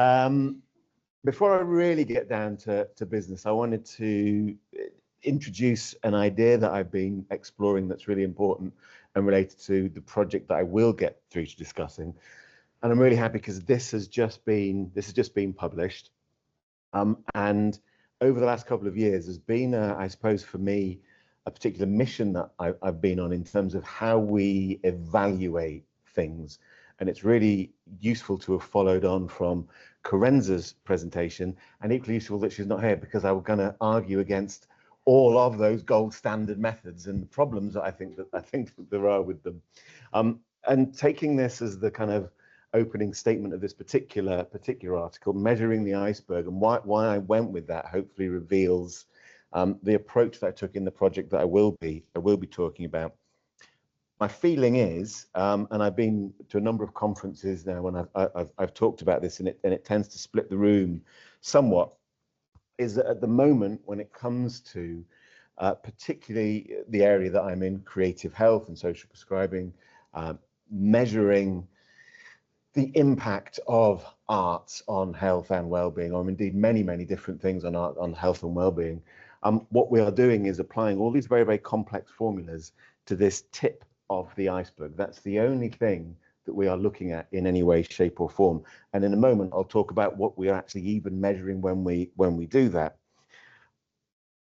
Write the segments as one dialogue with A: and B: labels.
A: Um, Before I really get down to business, I wanted to introduce an idea that I've been exploring that's really important and related to the project that I will get through to discussing. And I'm really happy because this has just been published. And over the last couple of years, there's been, I suppose, for me, a particular mission that I've been on in terms of how we evaluate things. And it's really useful to have followed on from Corenza's presentation, and equally useful that she's not here because I was going to argue against all of those gold standard methods and the problems that I think that there are with them. And taking this as the kind of opening statement of this particular article, measuring the iceberg, and why I went with that hopefully reveals the approach that I took in the project that I will be talking about. My feeling is, and I've been to a number of conferences now when I've talked about this, and it tends to split the room somewhat, is that at the moment when it comes to particularly the area that I'm in, creative health and social prescribing, measuring the impact of arts on health and well-being, or indeed many different things on art, on health and well-being, what we are doing is applying all these very complex formulas to this tip of the iceberg. That's the only thing that we are looking at in any way, shape, or form. And in a moment, I'll talk about what we are actually even measuring when we do that.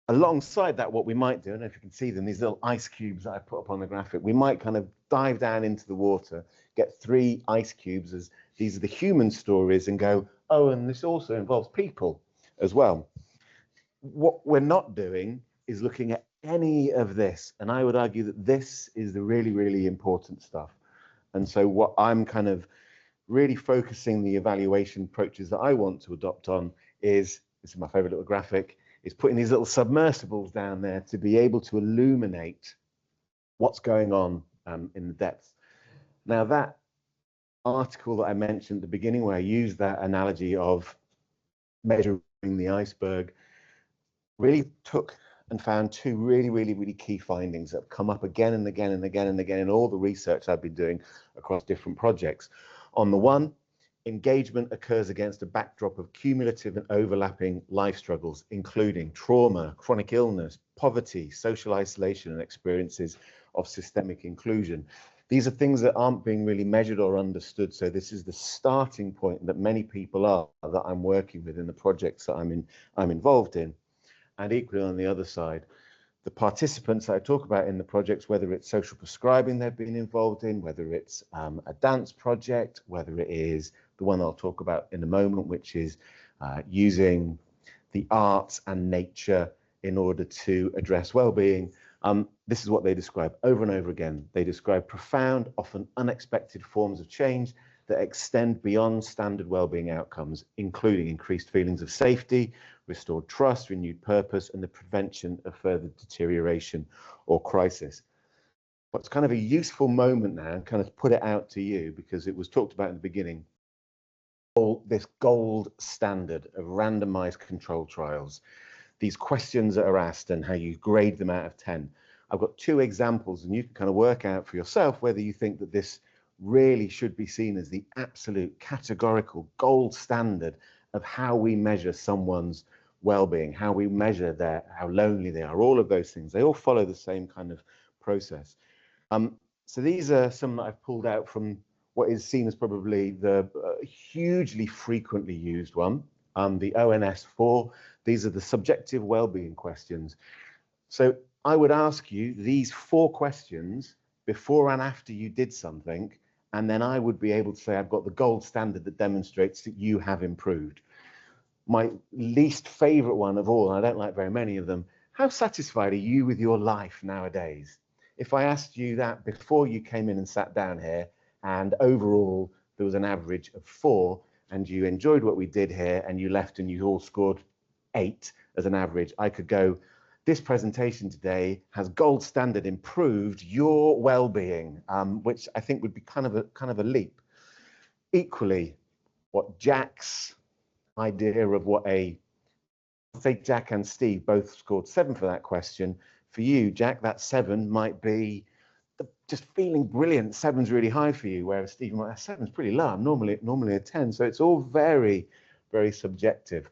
A: Alongside that, what we might do, and if you can see them, these little ice cubes that I put up on the graphic, we might kind of dive down into the water, get 3 ice cubes as these are the human stories, and go, oh, and this also involves people as well. What we're not doing is looking at any of this, and I would argue that this is the really important stuff. And so what I'm kind of really focusing the evaluation approaches that I want to adopt on is, this is my favorite little graphic, is putting these little submersibles down there to be able to illuminate what's going on in the depths. Now, that article that I mentioned at the beginning, where I used that analogy of measuring the iceberg, really took and found 2 really key findings that have come up again and again in all the research I've been doing across different projects. On the one, engagement occurs against a backdrop of cumulative and overlapping life struggles, including trauma, chronic illness, poverty, social isolation, and experiences of systemic inclusion. These are things that aren't being really measured or understood. So this is the starting point that many people are that I'm working with in the projects that I'm involved in. And equally on the other side, the participants that I talk about in the projects, whether it's social prescribing they've been involved in, whether it's a dance project, whether it is the one I'll talk about in a moment, which is using the arts and nature in order to address well-being, this is what they describe over and over again. They describe profound, often unexpected forms of change that extend beyond standard well-being outcomes, including increased feelings of safety, restored trust, renewed purpose, and the prevention of further deterioration or crisis. What's kind of a useful moment now, and kind of put it out to you, because it was talked about in the beginning, this gold standard of randomized control trials, these questions that are asked and how you grade them out of 10. I've got 2 examples, and you can kind of work out for yourself whether you think that this really should be seen as the absolute categorical gold standard of how we measure someone's well-being, how we measure how lonely they are, all of those things. They all follow the same kind of process. So these are some that I've pulled out from what is seen as probably the hugely frequently used one, the ONS4. These are the subjective well-being questions. So I would ask you these 4 questions before and after you did something, and then I would be able to say I've got the gold standard that demonstrates that you have improved. My least favorite one of all, and I don't like very many of them, how satisfied are you with your life nowadays? If I asked you that before you came in and sat down here, and overall there was an average of 4, and you enjoyed what we did here, and you left and you all scored 8 as an average, I could go, this presentation today has gold standard improved your well-being, which I think would be kind of a leap. Equally, what Jack's idea of what say Jack and Steve both scored 7 for that question. For you, Jack, that 7 might be just feeling brilliant. 7's really high for you, whereas Steve might have 7's pretty low. I'm normally a 10. So it's all very very subjective.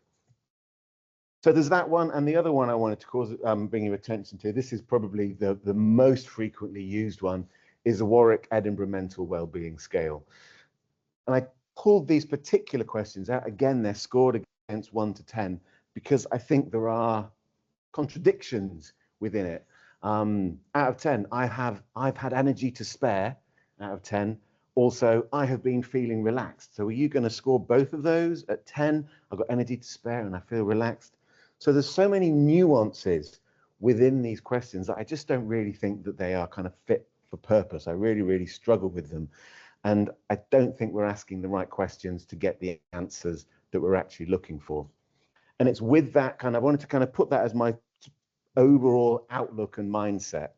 A: So there's that one, and the other one I wanted to bring your attention to, this is probably the most frequently used one, is the Warwick Edinburgh Mental Wellbeing Scale. And I pulled these particular questions out. Again, they're scored against 1 to 10, because I think there are contradictions within it. Out of 10, I've had energy to spare, out of 10. Also, I have been feeling relaxed. So are you going to score both of those at 10? I've got energy to spare and I feel relaxed. So there's so many nuances within these questions that I just don't really think that they are kind of fit for purpose. I really, really struggle with them. And I don't think we're asking the right questions to get the answers that we're actually looking for. And it's with that I wanted to kind of put that as my overall outlook and mindset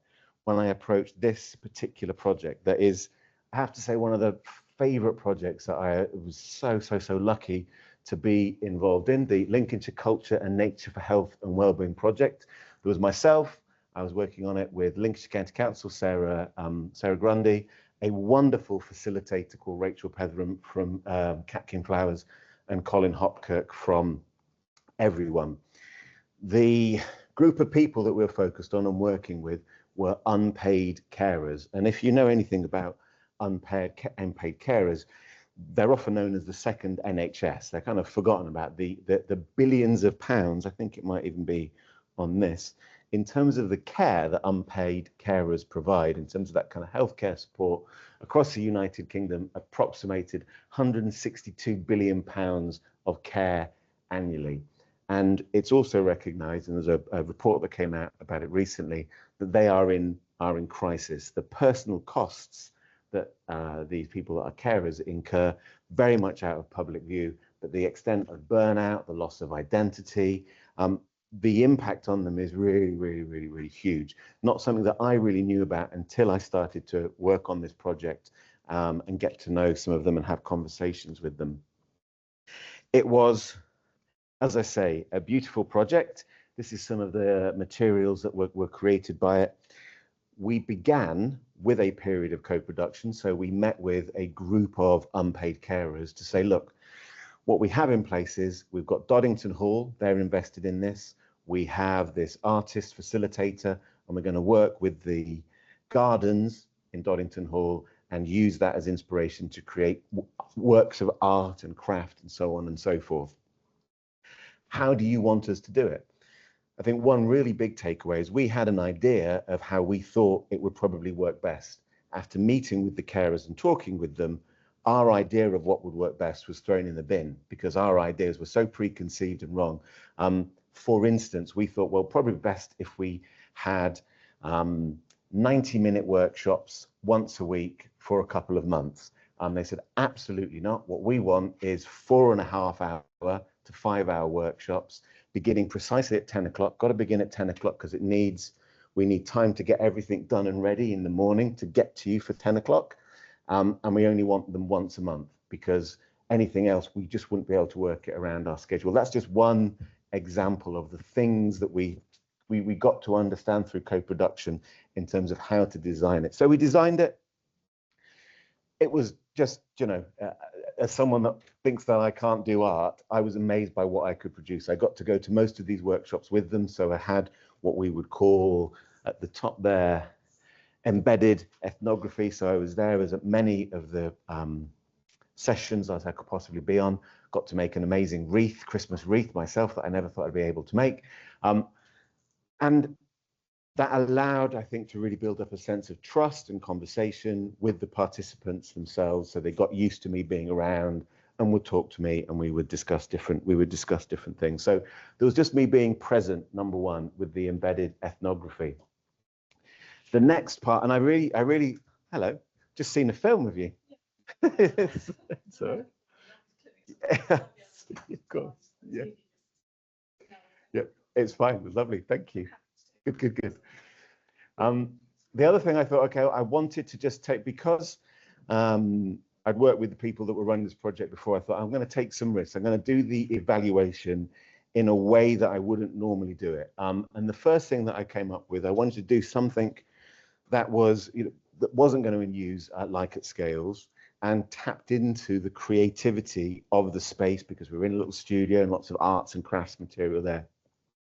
A: when I approached this particular project. That is, I have to say, one of the favorite projects that I was so lucky to be involved in, the Lincolnshire Culture and Nature for Health and Wellbeing Project. There was myself, I was working on it with Lincolnshire County Council, Sarah Grundy, a wonderful facilitator called Rachel Petheram from Catkin Flowers, and Colin Hopkirk from Everyone. The group of people that we were focused on and working with were unpaid carers. And if you know anything about unpaid carers, they're often known as the second NHS. They're kind of forgotten about the billions of pounds, I think it might even be on this, in terms of the care that unpaid carers provide, in terms of that kind of healthcare support across the United Kingdom, approximated 162 billion pounds of care annually. And it's also recognised, and there's a report that came out about it recently, that they are in crisis. The personal costs that these people that are carers incur, very much out of public view, but the extent of burnout, the loss of identity, the impact on them is really huge. Not something that I really knew about until I started to work on this project and get to know some of them and have conversations with them. It was, as I say, a beautiful project. This is some of the materials that were created by it. We began with a period of co-production. So we met with a group of unpaid carers to say, look, what we have in place is we've got Doddington Hall, they're invested in this. We have this artist facilitator, and we're going to work with the gardens in Doddington Hall and use that as inspiration to create works of art and craft and so on and so forth. How do you want us to do it? I think one really big takeaway is we had an idea of how we thought it would probably work best. After meeting with the carers and talking with them, our idea of what would work best was thrown in the bin because our ideas were so preconceived and wrong. For instance, we thought, well, probably best if we had 90-minute workshops once a week for a couple of months. They said, absolutely not. What we want is 4.5 hour to 5 hour workshops, beginning precisely at 10 o'clock. Got to begin at 10 o'clock because we need time to get everything done and ready in the morning to get to you for 10 o'clock. And we only want them once a month because anything else, we just wouldn't be able to work it around our schedule. That's just one example of the things that we got to understand through co-production in terms of how to design it. So we designed it. It was just, as someone that thinks that I can't do art, I was amazed by what I could produce. I got to go to most of these workshops with them. So I had what we would call at the top there, embedded ethnography. So I was there as at many of the sessions as I could possibly be on. Got to make an amazing wreath, Christmas wreath myself that I never thought I'd be able to make. And that allowed, I think, to really build up a sense of trust and conversation with the participants themselves. So they got used to me being around and would talk to me, and we would discuss different things. So there was just me being present, number one, with the embedded ethnography. The next part, and I really, hello, just seen a film of you. Yeah. Sorry. Yes, of course. Yeah. Yep, it's fine. It was lovely. Thank you. Good. The other thing I thought, okay, I wanted to just take, because I'd worked with the people that were running this project before, I thought I'm going to take some risks. I'm going to do the evaluation in a way that I wouldn't normally do it. And the first thing that I came up with, I wanted to do something that was, that wasn't going to use Likert scales, and tapped into the creativity of the space, because we were in a little studio and lots of arts and crafts material there.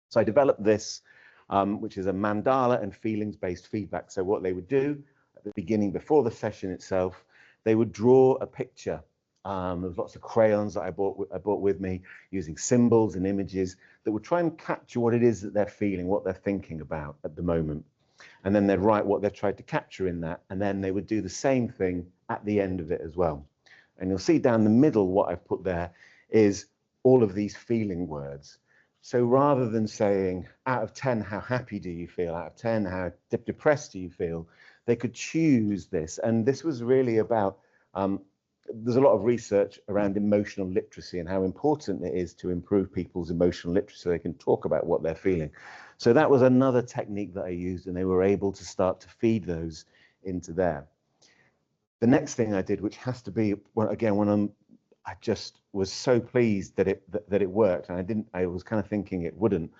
A: So I developed this, which is a mandala and feelings-based feedback. So what they would do at the beginning, before the session itself, they would draw a picture. There was lots of crayons that I brought with me, using symbols and images that would try and capture what it is that they're feeling, what they're thinking about at the moment. And then they'd write what they've tried to capture in that, and then they would do the same thing at the end of it as well. And you'll see down the middle, what I've put there is all of these feeling words. So rather than saying, out of 10, how happy do you feel? Out of 10, how depressed do you feel? They could choose this. And this was really about, there's a lot of research around emotional literacy and how important it is to improve people's emotional literacy so they can talk about what they're feeling. So that was another technique that I used, and they were able to start to feed those into there. The next thing I did, which has to be, again, I just was so pleased that it worked, and I was kind of thinking it wouldn't,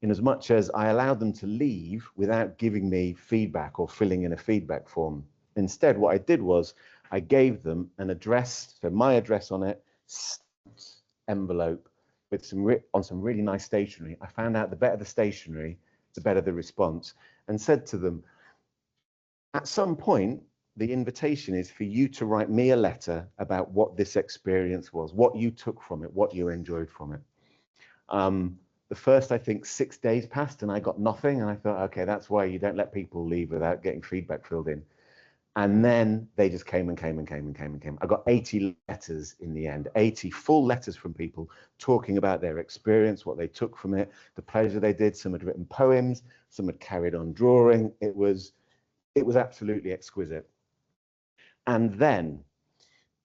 A: in as much as I allowed them to leave without giving me feedback or filling in a feedback form. Instead, what I did was I gave them an address, so my address on it, stamped envelope with some really nice stationery. I found out the better the stationery, the better the response, and said to them, at some point, the invitation is for you to write me a letter about what this experience was, what you took from it, what you enjoyed from it. The first, I think, 6 days passed and I got nothing. And I thought, okay, that's why you don't let people leave without getting feedback filled in. And then they just came and came and came and came and came. I got 80 letters in the end, 80 full letters from people talking about their experience, what they took from it, the pleasure they did. Some had written poems, some had carried on drawing. It was absolutely exquisite. And then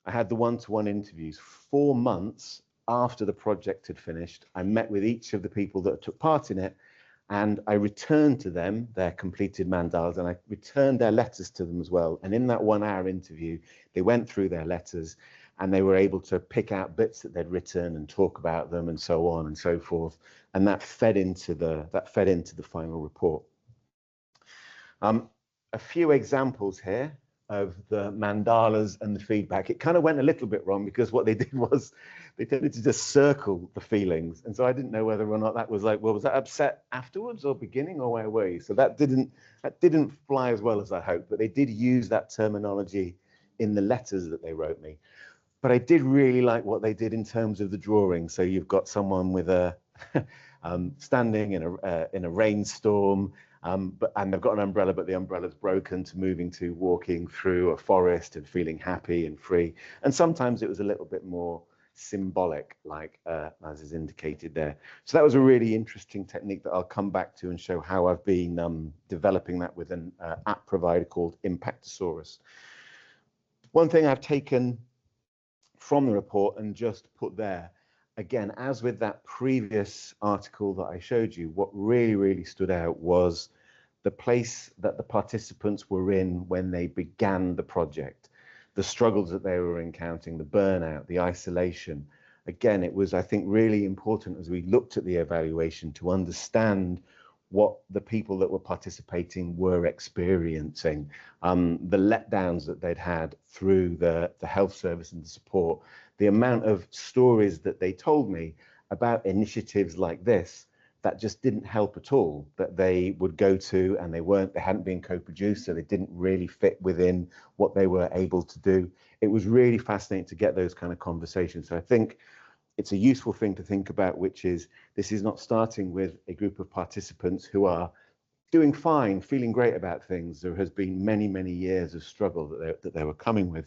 A: I had the one-to-one interviews 4 months after the project had finished. I met with each of the people that took part in it, and I returned to them their completed mandalas, and I returned their letters to them as well. And in that 1 hour interview, they went through their letters and they were able to pick out bits that they'd written and talk about them and so on and so forth. And that fed into the final report. A few examples here of the mandalas and the feedback. It kind of went a little bit wrong because what they did was they tended to just circle the feelings. And so I didn't know whether or not that was like, well, was that upset afterwards or beginning or where were you? So that didn't fly as well as I hoped, but they did use that terminology in the letters that they wrote me. But I did really like what they did in terms of the drawing. So you've got someone with a standing in a rainstorm, and they've got an umbrella, but the umbrella's broken, to moving to walking through a forest and feeling happy and free. And sometimes it was a little bit more symbolic, like as is indicated there. So that was a really interesting technique that I'll come back to and show how I've been developing that with an app provider called Impactosaurus. One thing I've taken from the report and just put there, again, as with that previous article that I showed you, what really stood out was the place that the participants were in when they began the project, the struggles that they were encountering, the burnout, the isolation. Again, it was, I think, really important as we looked at the evaluation to understand what the people that were participating were experiencing, the letdowns that they'd had through the health service and the support, the amount of stories that they told me about initiatives like this that just didn't help at all, that they would go to and they hadn't been co-produced, so they didn't really fit within what they were able to do. It was really fascinating to get those kind of conversations. So I think it's a useful thing to think about, which is this is not starting with a group of participants who are doing fine, feeling great about things. There has been many years of struggle that they were coming with.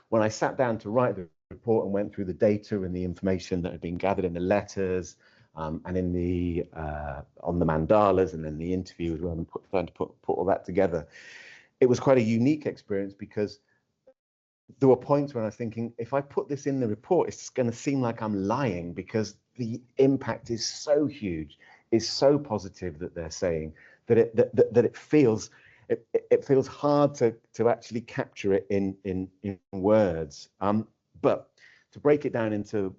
A: When I sat down to write the report and went through the data and the information that had been gathered in the letters and in the on the mandalas and then the interview as well, and trying to put all that together, it was quite a unique experience because there were points when I was thinking, if I put this in the report, it's going to seem like I'm lying because the impact is so huge, is so positive that they're saying that it feels hard to actually capture it in words. But to break it down into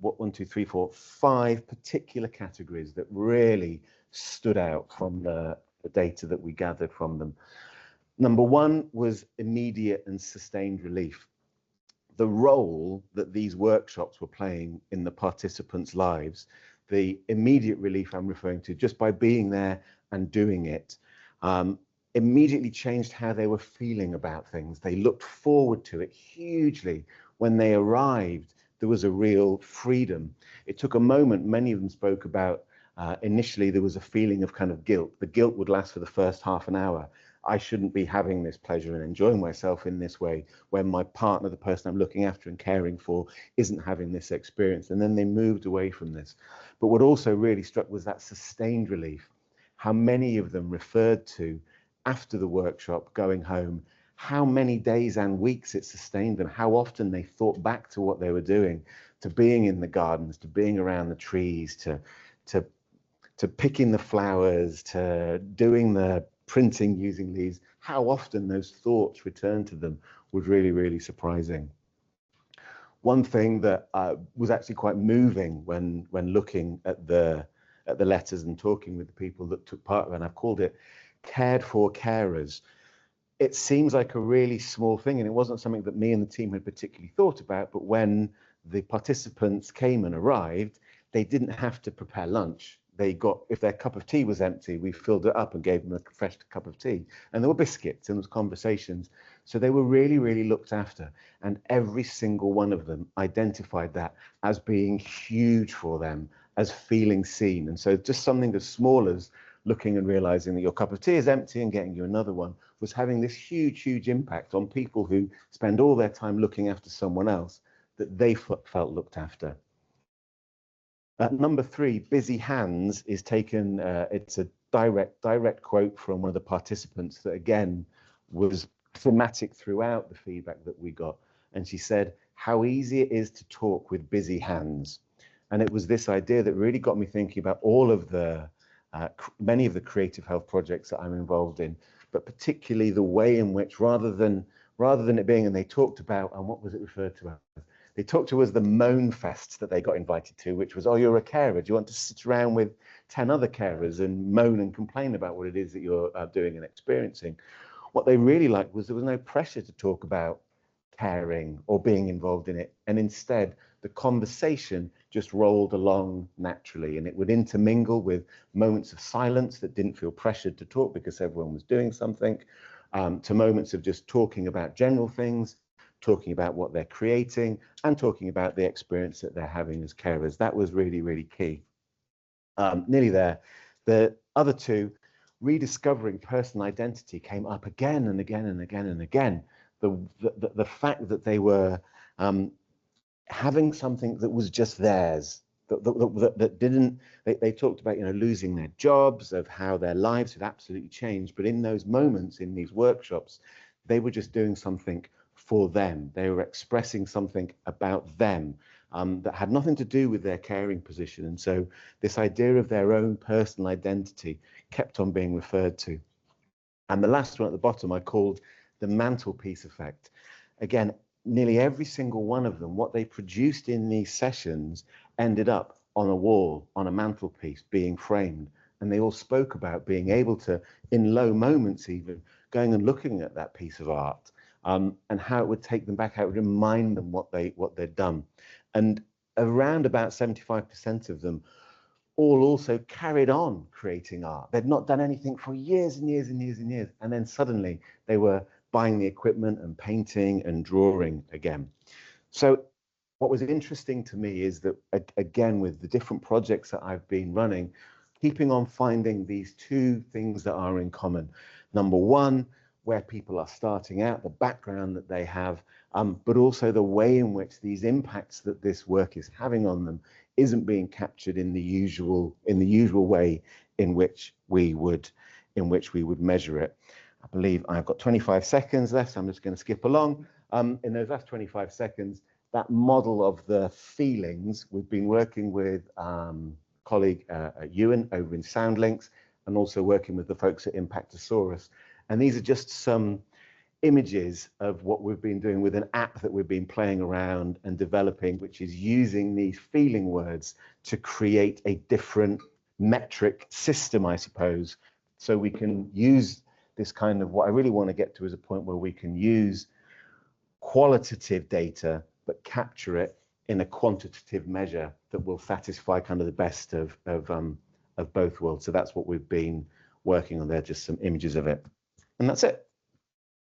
A: 5 particular categories that really stood out from the data that we gathered from them. Number 1 was immediate and sustained relief. the role that these workshops were playing in the participants' lives, the immediate relief I'm referring to, just by being there and doing it, immediately changed how they were feeling about things. They looked forward to it hugely. When they arrived, there was a real freedom. It took a moment. Many of them spoke about initially there was a feeling of kind of guilt. The guilt would last for the first half an hour. I shouldn't be having this pleasure and enjoying myself in this way when my partner, the person I'm looking after and caring for, isn't having this experience. And then they moved away from this. But what also really struck was that sustained relief. How many of them referred to, after the workshop, going home, how many days and weeks it sustained them, how often they thought back to what they were doing, to being in the gardens, to being around the trees, to picking the flowers, to doing the printing using these. How often those thoughts returned to them was really, really surprising. One thing that was actually quite moving when looking at the letters and talking with the people that took part of it, and I've called it Cared for Carers. It seems like a really small thing, and it wasn't something that me and the team had particularly thought about, but when the participants came and arrived, they didn't have to prepare lunch. They got, if their cup of tea was empty, we filled it up and gave them a fresh cup of tea. And there were biscuits and there was conversations. So they were really, really looked after. And every single one of them identified that as being huge for them, as feeling seen. And so just something as small as looking and realizing that your cup of tea is empty and getting you another one was having this huge, huge impact on people who spend all their time looking after someone else, that they felt looked after. Number 3, busy hands, is taken, it's a direct quote from one of the participants that again was thematic throughout the feedback that we got. And she said, how easy it is to talk with busy hands. And it was this idea that really got me thinking about all of the, many of the creative health projects that I'm involved in, but particularly the way in which rather than it being, and they talked about, and what was it referred to as? They talked to us the moan fest that they got invited to, which was, oh, you're a carer. Do you want to sit around with 10 other carers and moan and complain about what it is that you're doing and experiencing? What they really liked was there was no pressure to talk about caring or being involved in it. And instead, the conversation just rolled along naturally, and it would intermingle with moments of silence that didn't feel pressured to talk because everyone was doing something, to moments of just talking about general things, talking about what they're creating, and talking about the experience that they're having as carers. That was really, really key. Nearly there. The other 2, rediscovering personal identity, came up again and again and again and again. The fact that they were having something that was just theirs, that didn't, they talked about, losing their jobs, of how their lives had absolutely changed. But in those moments, in these workshops, they were just doing something for them. They were expressing something about them that had nothing to do with their caring position. And so this idea of their own personal identity kept on being referred to. And the last one at the bottom I called the mantelpiece effect. Again, nearly every single one of them, what they produced in these sessions ended up on a wall, on a mantelpiece, being framed. And they all spoke about being able to, in low moments even, going and looking at that piece of art, and how it would take them back, how it would remind them what they'd done. And around about 75% of them all also carried on creating art. They'd not done anything for years and years and years and years. And then suddenly they were buying the equipment and painting and drawing again. So what was interesting to me is that, again, with the different projects that I've been running, keeping on finding these 2 things that are in common. Number 1, where people are starting out, the background that they have, but also the way in which these impacts that this work is having on them isn't being captured in the usual way in which we would measure it. I believe I've got 25 seconds left, so I'm just going to skip along. In those last 25 seconds, that model of the feelings, we've been working with colleague Ewan over in Soundlinks, and also working with the folks at Impactosaurus. And these are just some images of what we've been doing with an app that we've been playing around and developing, which is using these feeling words to create a different metric system, I suppose. So we can use this kind of, what I really want to get to is a point where we can use qualitative data but capture it in a quantitative measure that will satisfy kind of the best of both worlds. So that's what we've been working on there, just some images of it. And that's it.